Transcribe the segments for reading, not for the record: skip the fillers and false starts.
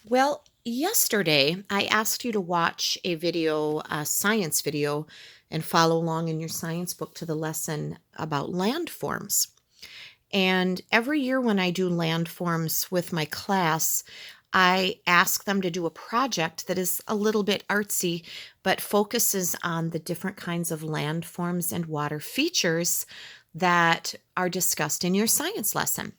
Well, yesterday I asked you to watch a video, a science video, and follow along in your science book to the lesson about landforms. And every year when I do landforms with my class, I ask them to do a project that is a little bit artsy, but focuses on the different kinds of landforms and water features that are discussed in your science lesson.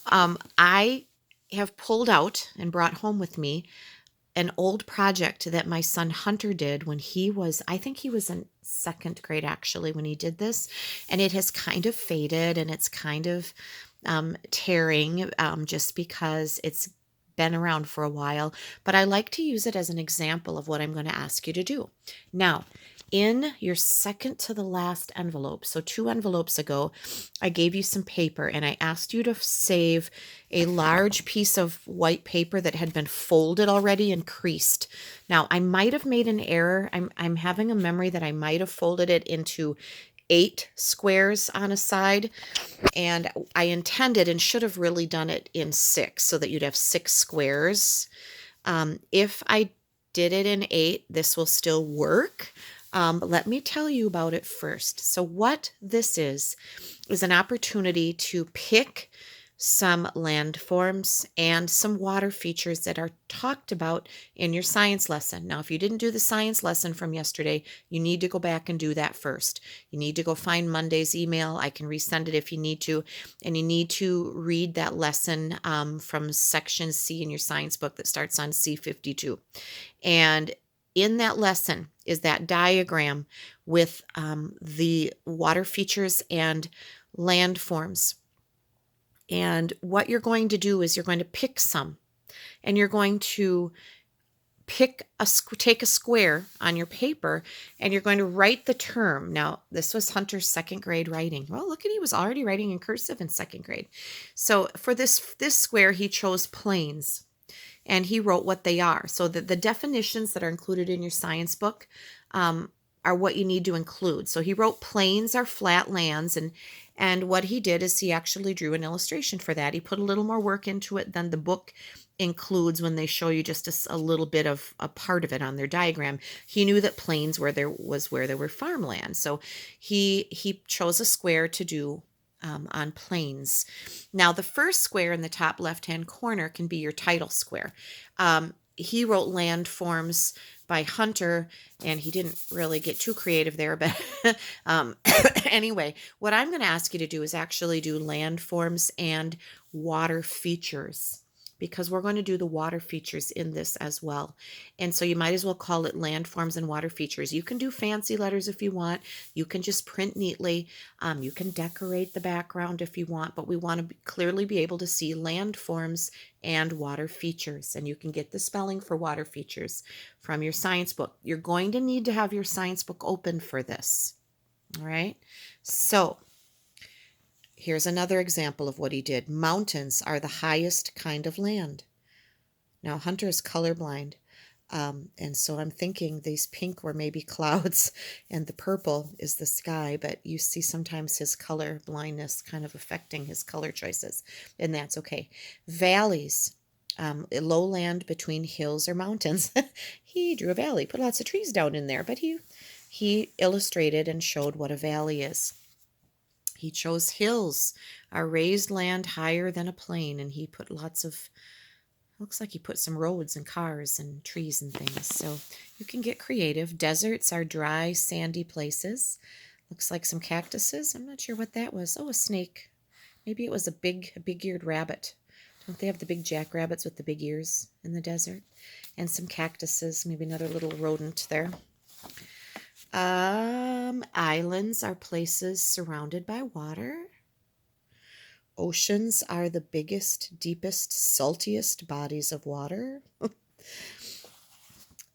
I have pulled out and brought home with me an old project that my son Hunter did when he was, I think he was in second grade actually when he did this. And it has kind of faded and it's kind of tearing just because it's been around for a while. But I like to use it as an example of what I'm going to ask you to do. Now, in your second to the last envelope, so 2 envelopes ago, I gave you some paper and I asked you to save a large piece of white paper that had been folded already and creased. Now, I might have made an error. I'm having a memory that I might have folded it into 8 squares on a side, and I intended and should have really done it in 6 so that you'd have 6 squares. If I did it in 8, this will still work. But let me tell you about it first. So what this is an opportunity to pick some landforms and some water features that are talked about in your science lesson. Now, if you didn't do the science lesson from yesterday, you need to go back and do that first. You need to go find Monday's email. I can resend it if you need to. And you need to read that lesson from section C in your science book that starts on C52. And in that lesson is that diagram with the water features and landforms. And what you're going to do is you're going to pick some, and you're going to take a square on your paper, and you're going to write the term. Now, this was Hunter's second grade writing. Well, look at, he was already writing in cursive in second grade. So for this square, he chose plains, and he wrote what they are. So the definitions that are included in your science book are what you need to include. So he wrote plains are flat lands, and what he did is he actually drew an illustration for that. He put a little more work into it than the book includes when they show you just a little bit of a part of it on their diagram. He knew that plains where there were farmland. So he chose a square to do on plains. Now, the first square in the top left-hand corner can be your title square. He wrote landforms by Hunter, and he didn't really get too creative there, but anyway, what I'm going to ask you to do is actually do landforms and water features, because we're going to do the water features in this as well. And so you might as well call it landforms and water features. You can do fancy letters if you want. You can just print neatly. You can decorate the background if you want, but we want to clearly be able to see landforms and water features. And you can get the spelling for water features from your science book. You're going to need to have your science book open for this. All right. So here's another example of what he did. Mountains are the highest kind of land. Now, Hunter is colorblind, and so I'm thinking these pink were maybe clouds, and the purple is the sky, but you see sometimes his color blindness kind of affecting his color choices, and that's okay. Valleys, lowland between hills or mountains. He drew a valley, put lots of trees down in there, but he illustrated and showed what a valley is. He chose hills, a raised land higher than a plain, and he put looks like he put some roads and cars and trees and things. So you can get creative. Deserts are dry, sandy places. Looks like some cactuses. I'm not sure what that was. Oh, a snake. Maybe it was a big-eared rabbit. Don't they have the big jackrabbits with the big ears in the desert? And some cactuses, maybe another little rodent there. Islands are places surrounded by water. Oceans are the biggest, deepest, saltiest bodies of water.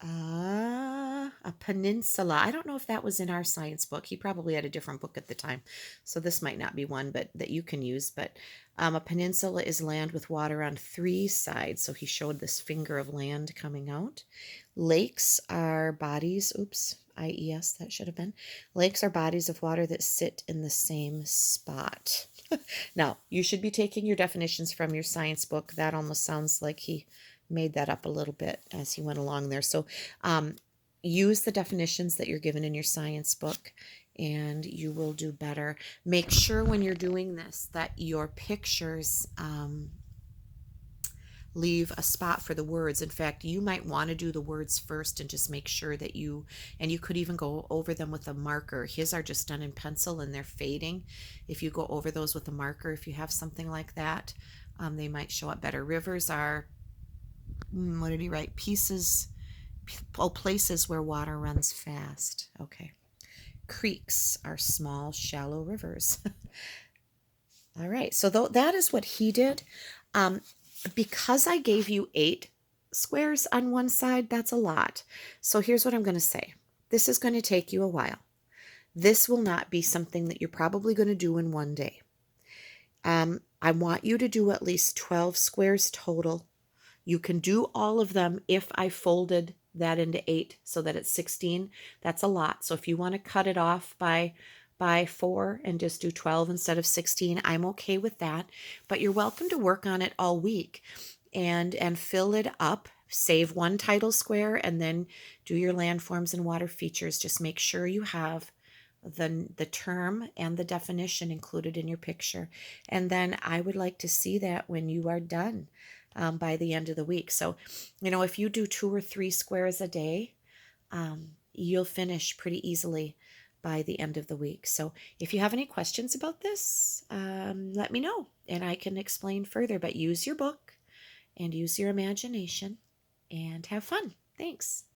A peninsula. I don't know if that was in our science book. He probably had a different book at the time, so this might not be one but that you can use. But a peninsula is land with water on 3 sides. So he showed this finger of land coming out. Lakes are bodies. Oops, IES, that should have been. Lakes are bodies of water that sit in the same spot. Now, you should be taking your definitions from your science book. That almost sounds like he made that up a little bit as he went along there. So use the definitions that you're given in your science book and you will do better. Make sure when you're doing this that your pictures leave a spot for the words. In fact, you might want to do the words first and just make sure that and you could even go over them with a marker. His are just done in pencil and they're fading. If you go over those with a marker, if you have something like that, they might show up better. Rivers are, what did he write? Places where water runs fast. Okay. Creeks are small, shallow rivers. All right, so that is what he did. Because I gave you 8 squares on one side, that's a lot. So here's what I'm going to say. This is going to take you a while. This will not be something that you're probably going to do in one day. I want you to do at least 12 squares total. You can do all of them if I folded that into 8 so that it's 16. That's a lot. So if you want to cut it off by 4 and just do 12 instead of 16, I'm okay with that. But you're welcome to work on it all week and fill it up. Save one title square and then do your landforms and water features. Just make sure you have the term and the definition included in your picture. And then I would like to see that when you are done by the end of the week. So, if you do 2 or 3 squares a day, you'll finish pretty easily by the end of the week. So if you have any questions about this, let me know and I can explain further. But use your book and use your imagination and have fun. Thanks.